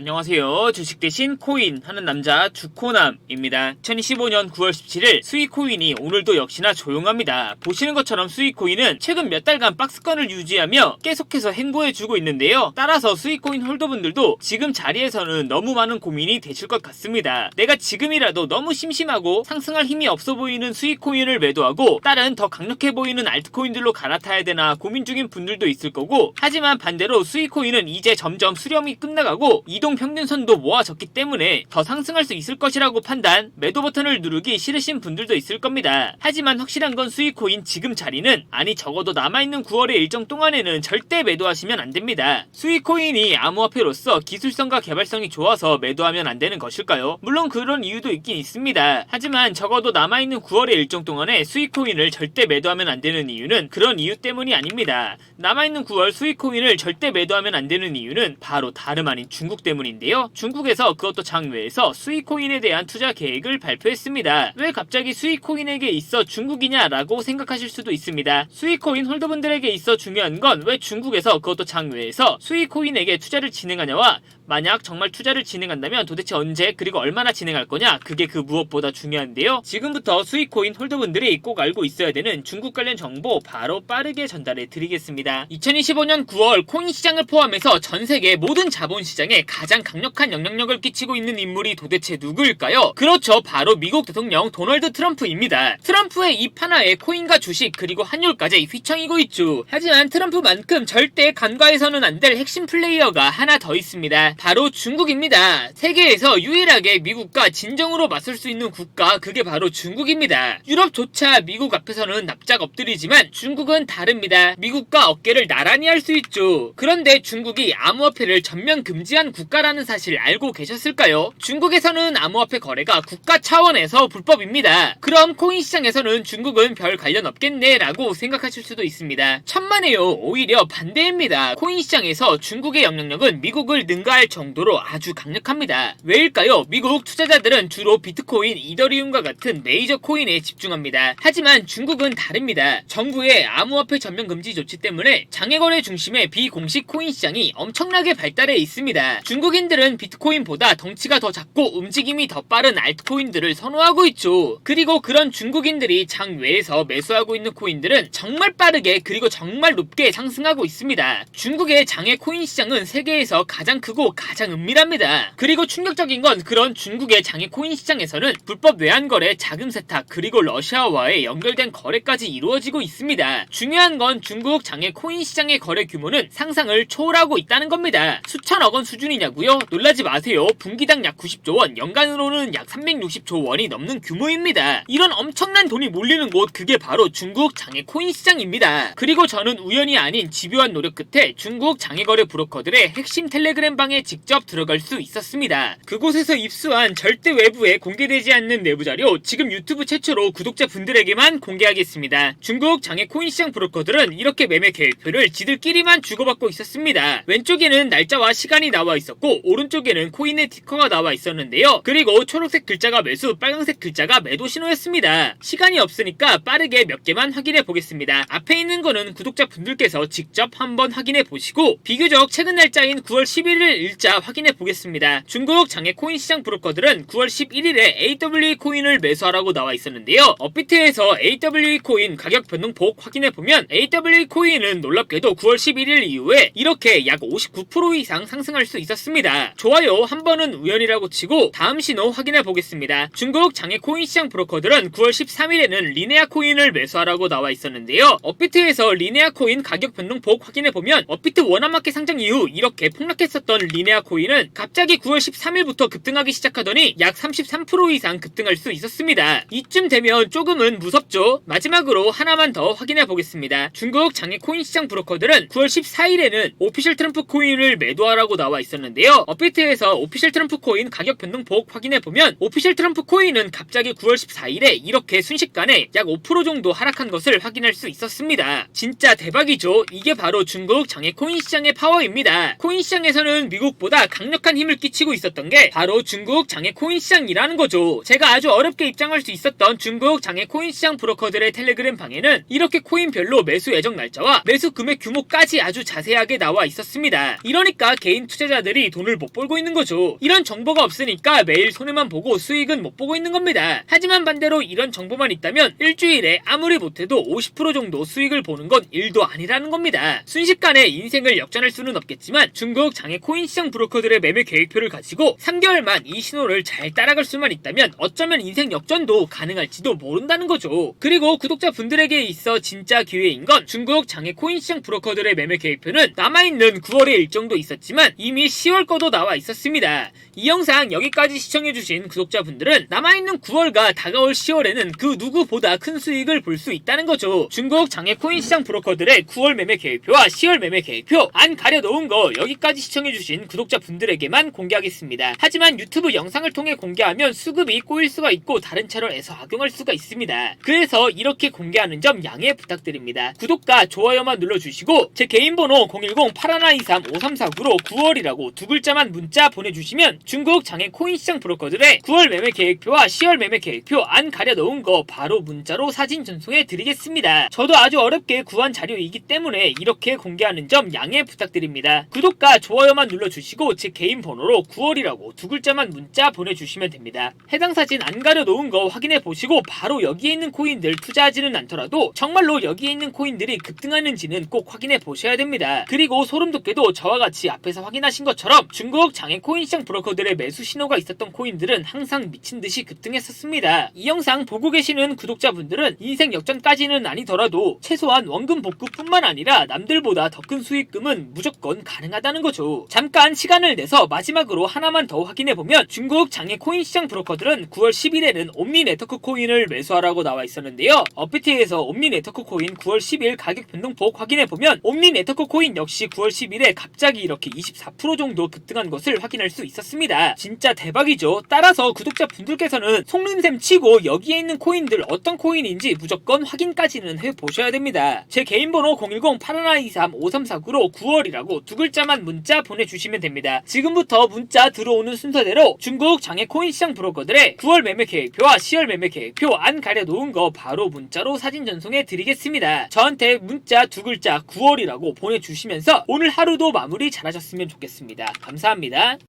안녕하세요. 주식 대신 코인 하는 남자 주코남입니다. 2025년 9월 17일 수익코인이 오늘도 역시나 조용합니다. 보시는 것처럼 수익코인은 최근 몇 달간 박스권을 유지하며 계속해서 행보해주고 있는데요. 따라서 수익코인 홀더분들도 지금 자리에서는 너무 많은 고민이 되실 것 같습니다. 내가 지금이라도 너무 심심하고 상승할 힘이 없어 보이는 수익코인을 매도하고 다른 더 강력해 보이는 알트코인들로 갈아타야 되나 고민 중인 분들도 있을 거고, 하지만 반대로 수익코인은 이제 점점 수렴이 끝나가고 이동 평균선도 모아졌기 때문에 더 상승할 수 있을 것이라고 판단, 매도 버튼을 누르기 싫으신 분들도 있을 겁니다. 하지만 확실한 건 수익코인 지금 자리는, 아니 적어도 남아있는 9월의 일정 동안에는 절대 매도하시면 안됩니다. 수익코인이 암호화폐로서 기술성과 개발성이 좋아서 매도하면 안되는 것일까요? 물론 그런 이유도 있긴 있습니다. 하지만 적어도 남아있는 9월의 일정 동안에 수익코인을 절대 매도하면 안되는 이유는 그런 이유 때문이 아닙니다. 남아있는 9월 수익코인을 절대 매도하면 안되는 이유는 바로 다름 아닌 중국 때문인데요. 중국에서, 그것도 장외에서 수익코인에 대한 투자 계획을 발표했습니다. 왜 갑자기 수익코인에게 있어 중국이냐라고 생각하실 수도 있습니다. 수익코인 홀더분들에게 있어 중요한 건 왜 중국에서, 그것도 장외에서 수익코인에게 투자를 진행하냐와, 만약 정말 투자를 진행한다면 도대체 언제 그리고 얼마나 진행할 거냐, 그게 그 무엇보다 중요한데요. 지금부터 수익코인 홀더분들이 꼭 알고 있어야 되는 중국 관련 정보 바로 빠르게 전달해 드리겠습니다. 2025년 9월 코인 시장을 포함해서 전세계 모든 자본시장에 가장 강력한 영향력을 끼치고 있는 인물이 도대체 누구일까요? 그렇죠, 바로 미국 대통령 도널드 트럼프입니다. 트럼프의 입 하나에 코인과 주식 그리고 환율까지 휘청이고 있죠. 하지만 트럼프만큼 절대 간과해서는 안 될 핵심 플레이어가 하나 더 있습니다. 바로 중국입니다. 세계에서 유일하게 미국과 진정으로 맞설 수 있는 국가, 그게 바로 중국입니다. 유럽조차 미국 앞에서는 납작 엎드리지만 중국은 다릅니다. 미국과 어깨를 나란히 할 수 있죠. 그런데 중국이 암호화폐를 전면 금지한 국가라는 사실 알고 계셨을까요? 중국에서는 암호화폐 거래가 국가 차원에서 불법입니다. 그럼 코인 시장에서는 중국은 별 관련 없겠네 라고 생각하실 수도 있습니다. 천만에요. 오히려 반대입니다. 코인 시장에서 중국의 영향력은 미국을 능가할 정도로 아주 강력합니다. 왜일까요? 미국 투자자들은 주로 비트코인, 이더리움과 같은 메이저 코인에 집중합니다. 하지만 중국은 다릅니다. 정부의 암호화폐 전면 금지 조치 때문에 장외거래 중심의 비공식 코인 시장이 엄청나게 발달해 있습니다. 중국인들은 비트코인보다 덩치가 더 작고 움직임이 더 빠른 알트코인들을 선호하고 있죠. 그리고 그런 중국인들이 장외에서 매수하고 있는 코인들은 정말 빠르게 그리고 정말 높게 상승하고 있습니다. 중국의 장외 코인 시장은 세계에서 가장 크고 가장 은밀합니다. 그리고 충격적인 건 그런 중국의 장외 코인 시장에서는 불법 외환거래, 자금 세탁, 그리고 러시아와의 연결된 거래까지 이루어지고 있습니다. 중요한 건 중국 장외 코인 시장의 거래 규모는 상상을 초월하고 있다는 겁니다. 수천억 원 수준이냐고요? 놀라지 마세요. 분기당 약 90조 원, 연간으로는 약 360조 원이 넘는 규모입니다. 이런 엄청난 돈이 몰리는 곳, 그게 바로 중국 장외 코인 시장입니다. 그리고 저는 우연이 아닌 집요한 노력 끝에 중국 장외거래 브로커들의 핵심 텔레그램 방에 직접 들어갈 수 있었습니다. 그곳에서 입수한 절대 외부에 공개되지 않는 내부 자료, 지금 유튜브 최초로 구독자분들에게만 공개하겠습니다. 중국 장외 코인 시장 브로커들은 이렇게 매매 계획표를 지들끼리만 주고받고 있었습니다. 왼쪽에는 날짜와 시간이 나와 있었고 오른쪽에는 코인의 티커가 나와 있었는데요. 그리고 초록색 글자가 매수, 빨간색 글자가 매도 신호였습니다. 시간이 없으니까 빠르게 몇 개만 확인해 보겠습니다. 앞에 있는 거는 구독자분들께서 직접 한번 확인해 보시고 비교적 최근 날짜인 9월 11일 일자 확인해 보겠습니다. 중국 장외 코인 시장 브로커들은 9월 11일에 AWE 코인을 매수하라고 나와 있었는데요. 업비트에서 AWE 코인 가격 변동폭 확인해 보면 AWE 코인은 놀랍게도 9월 11일 이후에 이렇게 약 59% 이상 상승할 수 있었습니다. 좋아요. 한 번은 우연이라고 치고 다음 신호 확인해 보겠습니다. 중국 장외 코인 시장 브로커들은 9월 13일에는 리네아 코인을 매수하라고 나와 있었는데요. 업비트에서 리네아 코인 가격 변동폭 확인해 보면 업비트 원화마켓 상장 이후 이렇게 폭락했었던 리네아 코인은 갑자기 9월 13일부터 급등하기 시작하더니 약 33% 이상 급등할 수 있었습니다. 이쯤 되면 조금은 무섭죠? 마지막으로 하나만 더 확인해 보겠습니다. 중국 장외 코인 시장 브로커들은 9월 14일에는 오피셜 트럼프 코인을 매도하라고 나와 있었는데요. 업비트에서 오피셜 트럼프 코인 가격 변동폭 확인해 보면 오피셜 트럼프 코인은 갑자기 9월 14일에 이렇게 순식간에 약 5% 정도 하락한 것을 확인할 수 있었습니다. 진짜 대박이죠? 이게 바로 중국 장외 코인 시장의 파워입니다. 코인 시장에서는 미국보다 강력한 힘을 끼치고 있었던 게 바로 중국 장외 코인 시장이라는 거죠. 제가 아주 어렵게 입장할 수 있었던 중국 장외 코인 시장 브로커들의 텔레그램 방에는 이렇게 코인별로 매수 예정 날짜와 매수 금액 규모까지 아주 자세하게 나와 있었습니다. 이러니까 개인 투자자들이 돈을 못 벌고 있는 거죠. 이런 정보가 없으니까 매일 손해만 보고 수익은 못 보고 있는 겁니다. 하지만 반대로 이런 정보만 있다면 일주일에 아무리 못해도 50% 정도 수익을 보는 건 일도 아니라는 겁니다. 순식간에 인생을 역전할 수는 없겠지만 중국 장외 코인 시장 브로커들의 매매 계획표를 가지고 3개월만 이 신호를 잘 따라갈 수만 있다면 어쩌면 인생 역전도 가능할지도 모른다는 거죠. 그리고 구독자분들에게 있어 진짜 기회인 건 중국 장외 코인 시장 브로커들의 매매 계획표는 남아있는 9월의 일정도 있었지만 이미 10월 거도 나와 있었습니다. 이 영상 여기까지 시청해주신 구독자분들은 남아있는 9월과 다가올 10월에는 그 누구보다 큰 수익을 볼 수 있다는 거죠. 중국 장외 코인 시장 브로커들의 9월 매매 계획표와 10월 매매 계획표 안 가려놓은 거 여기까지 시청해주신 구독자분들에게만 공개하겠습니다. 하지만 유튜브 영상을 통해 공개하면 수급이 꼬일 수가 있고 다른 채널에서 악용할 수가 있습니다. 그래서 이렇게 공개하는 점 양해 부탁드립니다. 구독과 좋아요만 눌러주시고 제 개인 번호 010-8123-5349로 9월이라고 두 글자만 문자 보내주시면 중국 장외 코인 시장 브로커들의 9월 매매 계획표와 10월 매매 계획표 안 가려놓은 거 바로 문자로 사진 전송해 드리겠습니다. 저도 아주 어렵게 구한 자료이기 때문에 이렇게 공개하는 점 양해 부탁드립니다. 구독과 좋아요만 눌러주시고 제 개인 번호로 9월이라고 두 글자만 문자 보내주시면 됩니다. 해당 사진 안 가려놓은 거 확인해 보시고 바로 여기에 있는 코인들 투자하지는 않더라도 정말로 여기에 있는 코인들이 급등하는지는 꼭 확인해 보셔야 됩니다. 그리고 소름 돋게도 저와 같이 앞에서 확인하신 것처럼 중국 장외 코인 시장 브로커들의 매수 신호가 있었던 코인들은 항상 미친듯이 급등했었습니다. 이 영상 보고 계시는 구독자분들은 인생 역전까지는 아니더라도 최소한 원금 복구뿐만 아니라 남들보다 더 큰 수익금은 무조건 가능하다는 거죠. 잠깐 시간을 내서 마지막으로 하나만 더 확인해보면 중국 장외 코인 시장 브로커들은 9월 10일에는 옴니 네트워크 코인을 매수하라고 나와 있었는데요. 업비트에서 옴니 네트워크 코인 9월 10일 가격 변동폭 확인해보면 옴니 네트워크 코인 역시 9월 10일에 갑자기 이렇게 24% 정도 급등한 것을 확인할 수 있었습니다. 진짜 대박이죠. 따라서 구독자분들께서는 속눈샘 치고 여기에 있는 코인들 어떤 코인인지 무조건 확인까지는 해보셔야 됩니다. 제 개인 번호 010-8123-5349로 9월이라고 두 글자만 문자 보내주시면 됩니다. 지금부터 문자 들어오는 순서대로 중국 장외 코인 시장 브로커들의 9월 매매 계획표와 10월 매매 계획표 안 가려놓은 거 바로 문자로 사진 전송해 드리겠습니다. 저한테 문자 두 글자 9월이라고 보내주시면서 오늘 하루도 마무리 잘하셨으면 좋겠습니다. 감사합니다.